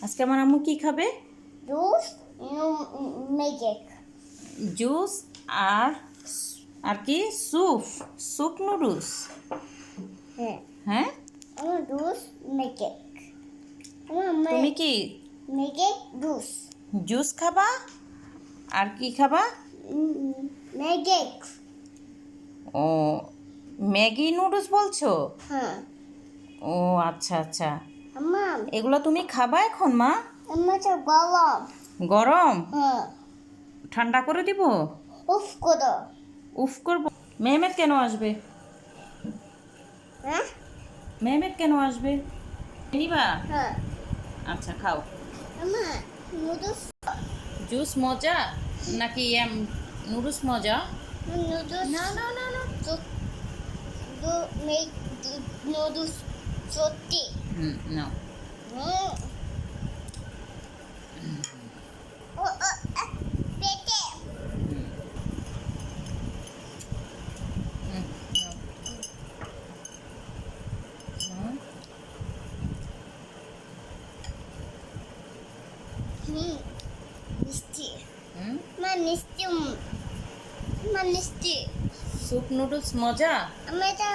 আজকে আমার আম্মু কি খাবে? জুস ম্যাজিক জুস আর আর কি স্যুপ স্যুপ নুডলস। হ্যাঁ হ্যাঁ, আমার জুস ম্যাজিক আমার তুমি কি ম্যাজিক জুস জুস খাবা আর কি খাবা? ম্যাজিক ও, ম্যাগি নুডলস বলছো? হ্যাঁ ও আচ্ছা আচ্ছা, আমার এগুলো তুমি খাবা এখন মা? আমার তো গরম গরম? হ্যাঁ ঠান্ডা করে দিব? উফ করো উফ করবো? মেহমেদ কেন আসবে? হ্যাঁ মেহমেদ কেন আসবে? নিবা? হ্যাঁ আচ্ছা খাও। আমার নুডলস জুস মজা নাকি নুডলস মজা? নুডলস না না না না। নুডলস সত্যি না। পেটে মিষ্টি মিষ্টি মিষ্টি স্যুপ নুডলস মজা? আমি এটা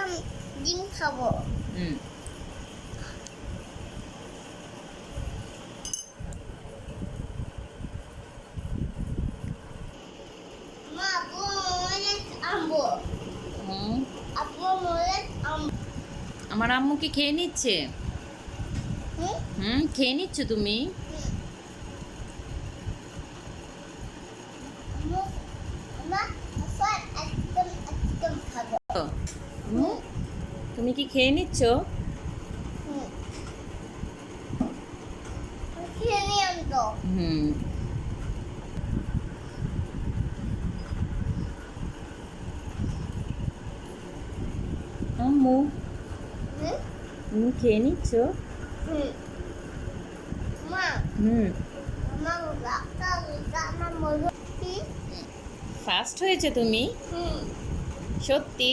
ডিম খাবো হুম। মা আপু অনেক আম্বো হুম। আপু অনেক আম্বো আমার আম্মু কি খেয়ে নিচ্ছে? খেয়ে নিচ্ছ তুমি? একদম খাবো তুমি কি খেয়ে নিচ্ছ? খেয়ে নিলাম তো হুম। আম্মু তুমি খেয়ে নিচ্ছ? মা হুম। আমার আমার মজা ফাস্ট হয়েছে তুমি? সত্যি?